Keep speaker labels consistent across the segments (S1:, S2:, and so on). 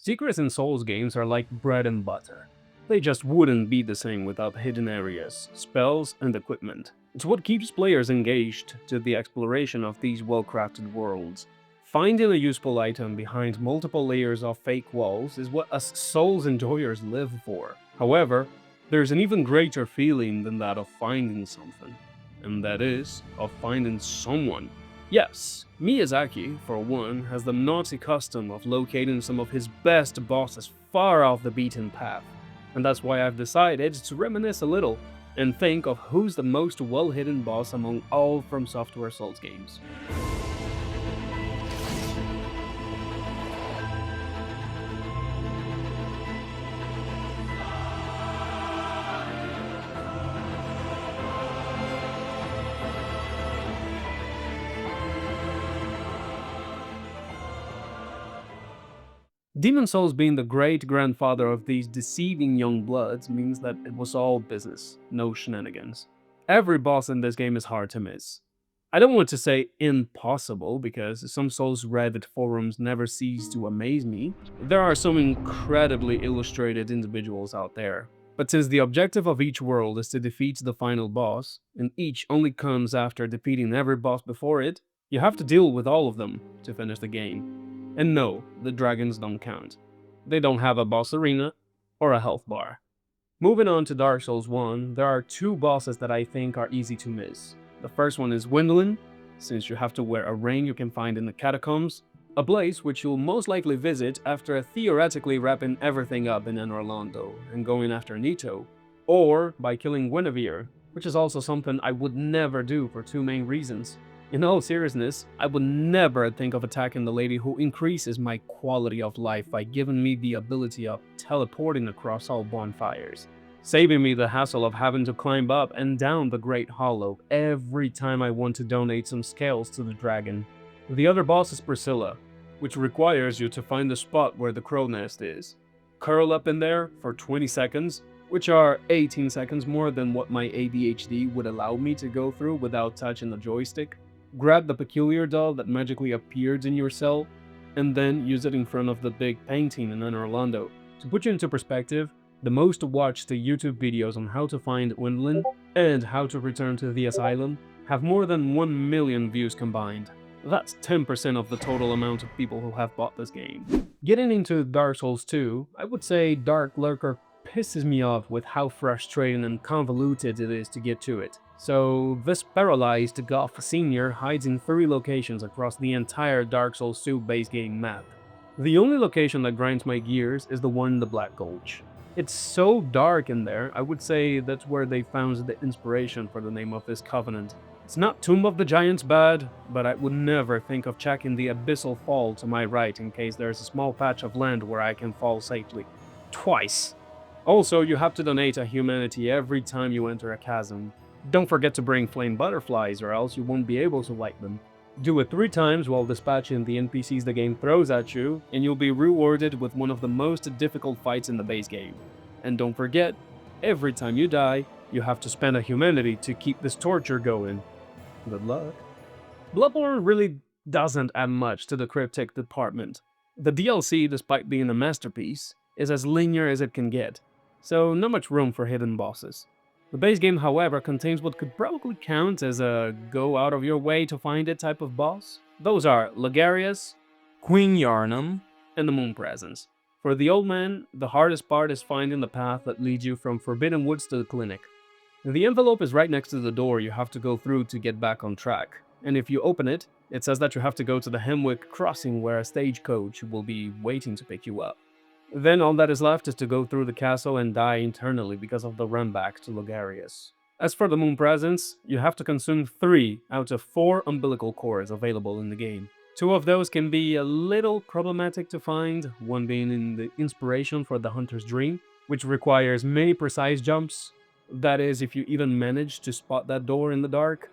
S1: Secrets in Souls games are like bread and butter. They just wouldn't be the same without hidden areas, spells, and equipment. It's what keeps players engaged to the exploration of these well-crafted worlds. Finding a useful item behind multiple layers of fake walls is what us Souls enjoyers live for. However, there's an even greater feeling than that of finding something, and that is, of finding someone. Yes, Miyazaki, for one, has the naughty custom of locating some of his best bosses far off the beaten path, and that's why I've decided to reminisce a little and think of who's the most well-hidden boss among all FromSoftware Souls games. Demon Souls being the great-grandfather of these deceiving young bloods means that it was all business, no shenanigans. Every boss in this game is hard to miss. I don't want to say impossible, because some Souls Reddit forums never cease to amaze me. There are some incredibly illustrated individuals out there. But since the objective of each world is to defeat the final boss, and each only comes after defeating every boss before it, you have to deal with all of them to finish the game. And no, the dragons don't count. They don't have a boss arena or a health bar. Moving on to Dark Souls 1, there are two bosses that I think are easy to miss. The first one is Gwyndolin, since you have to wear a ring you can find in the catacombs, a place which you'll most likely visit after theoretically wrapping everything up in Orlando and going after Nito, or by killing Guinevere, which is also something I would never do for two main reasons. In all seriousness, I would never think of attacking the lady who increases my quality of life by giving me the ability of teleporting across all bonfires, saving me the hassle of having to climb up and down the Great Hollow every time I want to donate some scales to the dragon. The other boss is Priscilla, which requires you to find the spot where the crow nest is, curl up in there for 20 seconds, which are 18 seconds more than what my ADHD would allow me to go through without touching the joystick, grab the peculiar doll that magically appeared in your cell, and then use it in front of the big painting in Orlando. To put you into perspective, the most watched YouTube videos on how to find Gwyndolin and how to return to the asylum have more than 1 million views combined. That's 10% of the total amount of people who have bought this game. Getting into Dark Souls 2, I would say Dark Lurker pisses me off with how frustrating and convoluted it is to get to it. So this paralyzed Goth Senior hides in 3 locations across the entire Dark Souls 2 base game map. The only location that grinds my gears is the one in the Black Gulch. It's so dark in there, I would say that's where they found the inspiration for the name of this covenant. It's not Tomb of the Giants bad, but I would never think of checking the Abyssal Fall to my right in case there's a small patch of land where I can fall safely. Twice. Also, you have to donate a humanity every time you enter a chasm. Don't forget to bring flame butterflies or else you won't be able to light them. Do it 3 times while dispatching the NPCs the game throws at you, and you'll be rewarded with one of the most difficult fights in the base game. And don't forget, every time you die, you have to spend a humanity to keep this torture going. Good luck. Bloodborne really doesn't add much to the cryptic department. The DLC, despite being a masterpiece, is as linear as it can get, so not much room for hidden bosses. The base game, however, contains what could probably count as a go out of your way to find it type of boss. Those are Logarius, Queen Yarnum, and the Moon Presence. For the old man, the hardest part is finding the path that leads you from Forbidden Woods to the clinic. The envelope is right next to the door you have to go through to get back on track, and if you open it, it says that you have to go to the Hemwick crossing where a stagecoach will be waiting to pick you up. Then all that is left is to go through the castle and die internally because of the run back to Logarius. As for the Moon Presence, you have to consume 3 out of 4 umbilical cores available in the game. 2 of those can be a little problematic to find, one being in the inspiration for the Hunter's Dream, which requires many precise jumps. That is, if you even manage to spot that door in the dark.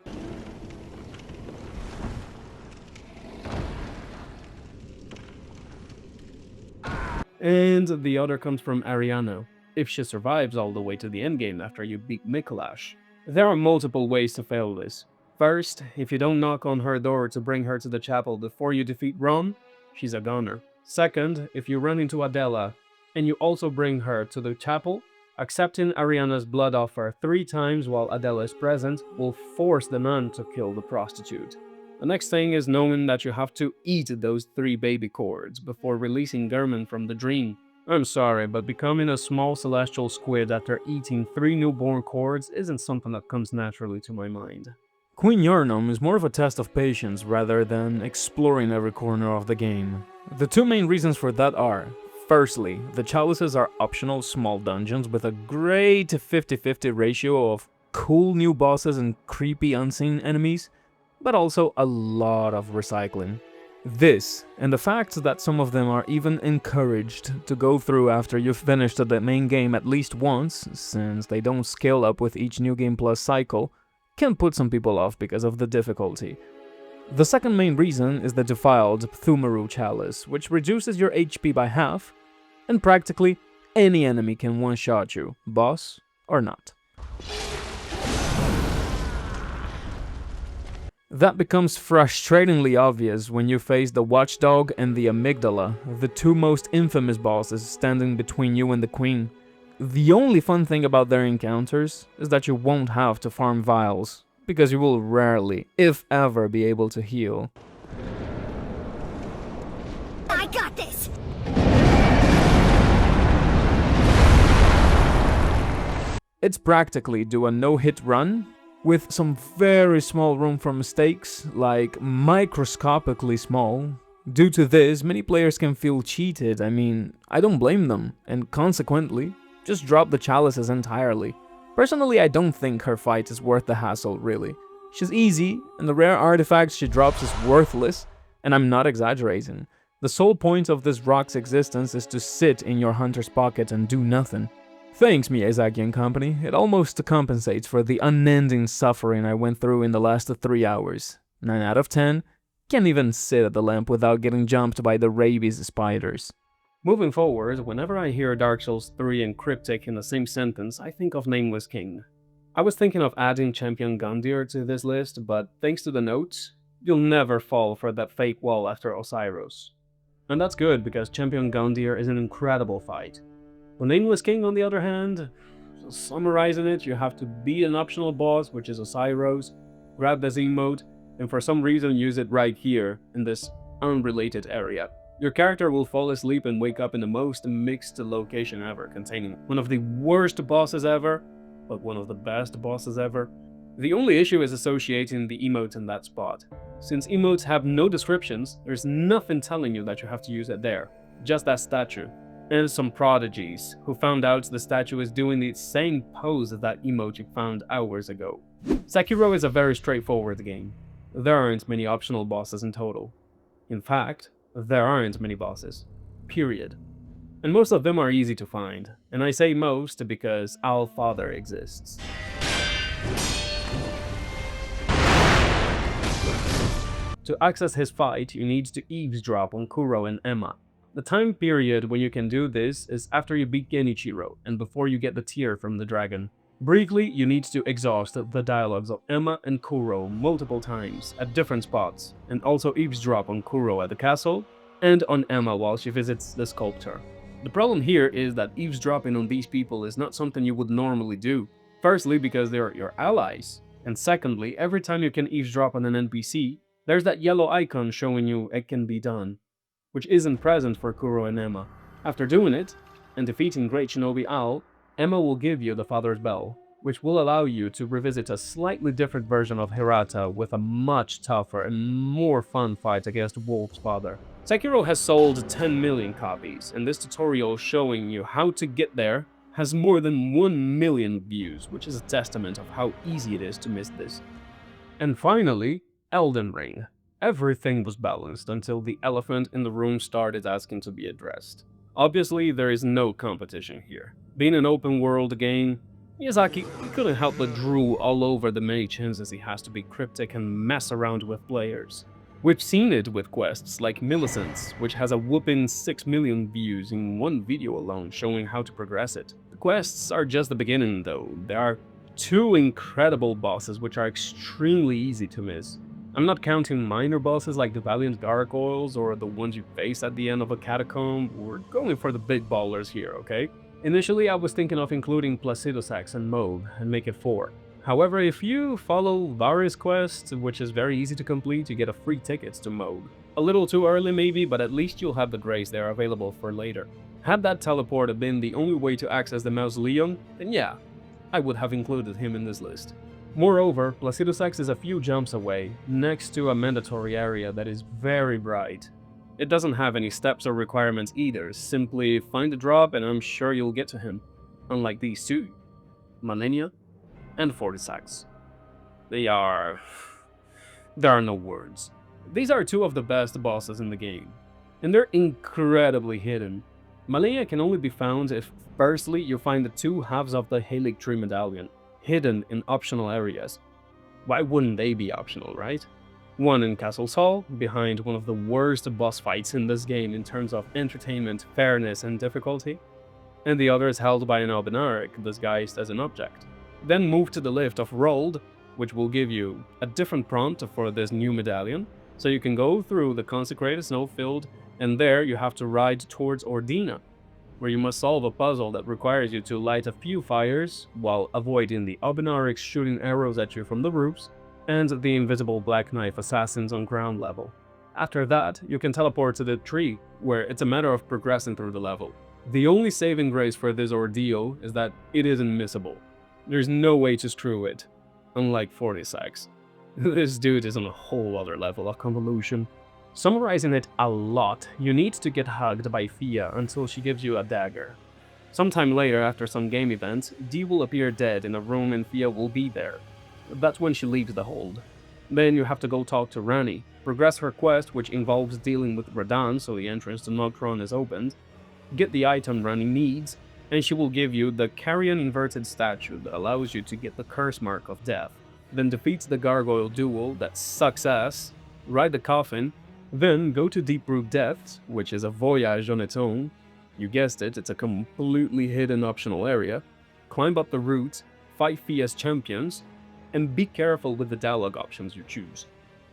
S1: And the other comes from Ariana, if she survives all the way to the endgame after you beat Mikolash. There are multiple ways to fail this. First, if you don't knock on her door to bring her to the chapel before you defeat Ron, she's a goner. Second, if you run into Adela, and you also bring her to the chapel, accepting Ariana's blood offer 3 times while Adela is present will force the nun to kill the prostitute. The next thing is knowing that you have to eat those 3 baby cords before releasing German from the dream. I'm sorry, but becoming a small celestial squid after eating 3 newborn cords isn't something that comes naturally to my mind. Queen Yharnam is more of a test of patience rather than exploring every corner of the game. The 2 main reasons for that are: firstly, the chalices are optional small dungeons with a great 50-50 ratio of cool new bosses and creepy unseen enemies, but also a lot of recycling. This, and the fact that some of them are even encouraged to go through after you've finished the main game at least once, since they don't scale up with each New Game Plus cycle, can put some people off because of the difficulty. The second main reason is the defiled Pthumeru Chalice, which reduces your HP by half, and practically any enemy can one-shot you, boss or not. That becomes frustratingly obvious when you face the Watchdog and the Amygdala, the 2 most infamous bosses standing between you and the Queen. The only fun thing about their encounters is that you won't have to farm vials, because you will rarely, if ever, be able to heal.
S2: I got this!
S1: It's practically do a no-hit run, with some very small room for mistakes, like microscopically small. Due to this, many players can feel cheated. I mean, I don't blame them, and consequently, just drop the chalices entirely. Personally, I don't think her fight is worth the hassle, really. She's easy, and the rare artifacts she drops is worthless, and I'm not exaggerating. The sole point of this rock's existence is to sit in your hunter's pocket and do nothing. Thanks, Miyazaki and company. It almost compensates for the unending suffering I went through in the last 3 hours. 9 out of 10. Can't even sit at the lamp without getting jumped by the rabies spiders. Moving forward, whenever I hear Dark Souls 3 and Cryptic in the same sentence, I think of Nameless King. I was thinking of adding Champion Gundyr to this list, but thanks to the notes, you'll never fall for that fake wall after Osiros. And that's good, because Champion Gundyr is an incredible fight. For Nameless King, on the other hand, summarizing it, you have to beat an optional boss, which is Osiros, grab the Z mode, and for some reason use it right here, in this unrelated area. Your character will fall asleep and wake up in the most mixed location ever, containing one of the worst bosses ever, but one of the best bosses ever. The only issue is associating the emote in that spot. Since emotes have no descriptions, there's nothing telling you that you have to use it there, just that statue. And some prodigies, who found out the statue is doing the same pose as that emote you found hours ago. Sekiro is a very straightforward game. There aren't many optional bosses in total. In fact, there aren't many bosses. Period. And most of them are easy to find. And I say most because All-Father exists. To access his fight, you need to eavesdrop on Kuro and Emma. The time period when you can do this is after you beat Genichiro and before you get the tear from the dragon. Briefly, you need to exhaust the dialogues of Emma and Kuro multiple times at different spots, and also eavesdrop on Kuro at the castle and on Emma while she visits the sculptor. The problem here is that eavesdropping on these people is not something you would normally do. Firstly, because they're your allies, and secondly, every time you can eavesdrop on an NPC, there's that yellow icon showing you it can be done, which isn't present for Kuro and Emma. After doing it, and defeating Great Shinobi Al, Emma will give you the Father's Bell, which will allow you to revisit a slightly different version of Hirata with a much tougher and more fun fight against Wolf's father. Sekiro has sold 10 million copies, and this tutorial showing you how to get there has more than 1 million views, which is a testament of how easy it is to miss this. And finally, Elden Ring. Everything was balanced until the elephant in the room started asking to be addressed. Obviously, there is no competition here. Being an open world game, Miyazaki couldn't help but drool all over the many chances he has to be cryptic and mess around with players. We've seen it with quests like Millicent's, which has a whopping 6 million views in one video alone showing how to progress it. The quests are just the beginning though. There are 2 incredible bosses which are extremely easy to miss. I'm not counting minor bosses like the Valiant Gargoyles or the ones you face at the end of a catacomb. We're going for the big ballers here, okay? Initially, I was thinking of including Placidosax and Moog and make it 4. However, if you follow various quests, which is very easy to complete, you get a free tickets to Moog. A little too early maybe, but at least you'll have the grace there available for later. Had that teleport been the only way to access the Mausoleum, then yeah, I would have included him in this list. Moreover, Placidosax is a few jumps away, next to a mandatory area that is very bright. It doesn't have any steps or requirements either, simply find a drop and I'm sure you'll get to him. Unlike these two, Malenia and Fortisax. There are no words. These are two of the best bosses in the game, and they're incredibly hidden. Malenia can only be found if, firstly, you find the two halves of the Halic Tree Medallion, hidden in optional areas. Why wouldn't they be optional, right? One in Castle's Hall, behind one of the worst boss fights in this game in terms of entertainment, fairness, and difficulty, and the other is held by an Albinauric disguised as an object. Then move to the lift of Rolled, which will give you a different prompt for this new medallion, so you can go through the consecrated snowfield, and there you have to ride towards Ordina, where you must solve a puzzle that requires you to light a few fires while avoiding the Albinaurics shooting arrows at you from the roofs, and the invisible Black Knife assassins on ground level. After that, you can teleport to the tree, where it's a matter of progressing through the level. The only saving grace for this ordeal is that it isn't missable. There's no way to screw it, unlike Fortisax. This dude is on a whole other level of convolution. Summarizing it a lot, you need to get hugged by Fia until she gives you a dagger. Sometime later, after some game event, Dee will appear dead in a room and Fia will be there. That's when she leaves the hold. Then you have to go talk to Rani, progress her quest, which involves dealing with Radahn so the entrance to Noctron is opened, get the item Rani needs, and she will give you the Carrion Inverted Statue that allows you to get the Curse Mark of Death. Then defeat the Gargoyle Duel that sucks ass, ride the coffin, then go to Deep Root Depths, which is a voyage on its own. You guessed it, it's a completely hidden optional area. Climb up the route, fight Fia's champions, and be careful with the dialogue options you choose.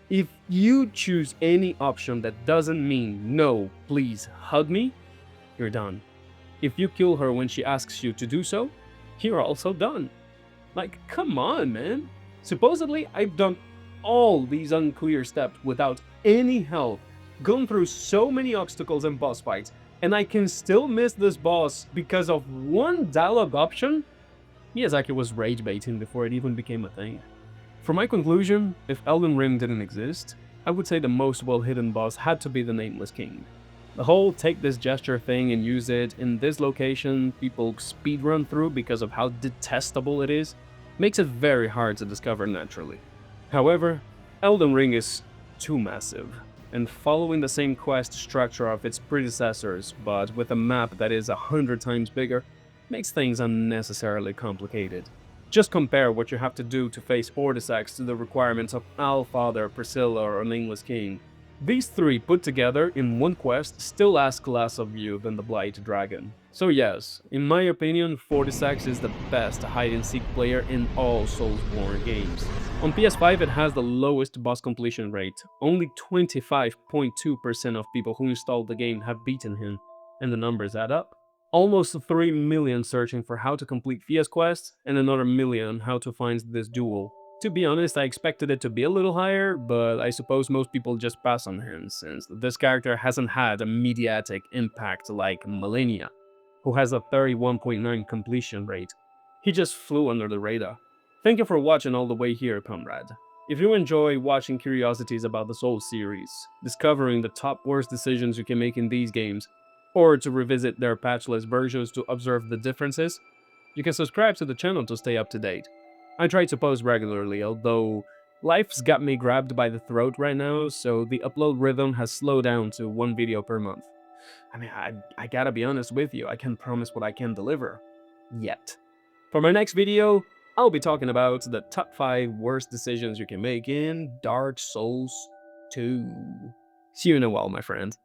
S1: If you choose any option that doesn't mean no, please hug me, you're done. If you kill her when she asks you to do so, you're also done. Like, come on, man. Supposedly, I've done all these unclear steps without any help, gone through so many obstacles and boss fights, and I can still miss this boss because of one dialogue option? Miyazaki was rage baiting before it even became a thing. For my conclusion, if Elden Ring didn't exist, I would say the most well-hidden boss had to be the Nameless King. The whole take this gesture thing and use it in this location people speedrun through because of how detestable it is, makes it very hard to discover naturally. However, Elden Ring is too massive, and following the same quest structure of its predecessors, but with a map that is 100 times bigger, makes things unnecessarily complicated. Just compare what you have to do to face Fortisax to the requirements of Allfather, Priscilla, or Nameless King. These three put together in one quest still ask less of you than the Blight Dragon. So yes, in my opinion, Fortisax is the best hide-and-seek player in all Soulsborne games. On PS5 it has the lowest boss completion rate, only 25.2% of people who installed the game have beaten him, and the numbers add up. Almost 3 million searching for how to complete Fia's quest, and another million how to find this duel. To be honest, I expected it to be a little higher, but I suppose most people just pass on him, since this character hasn't had a mediatic impact like Malenia, who has a 31.9 completion rate. He just flew under the radar. Thank you for watching all the way here, comrade. If you enjoy watching curiosities about the Souls series, discovering the top worst decisions you can make in these games, or to revisit their patchless versions to observe the differences, you can subscribe to the channel to stay up to date. I try to post regularly, although life's got me grabbed by the throat right now, so the upload rhythm has slowed down to 1 video per month. I gotta be honest with you, I can't promise what I can deliver. Yet. For my next video, I'll be talking about the top 5 worst decisions you can make in Dark Souls 2. See you in a while, my friend.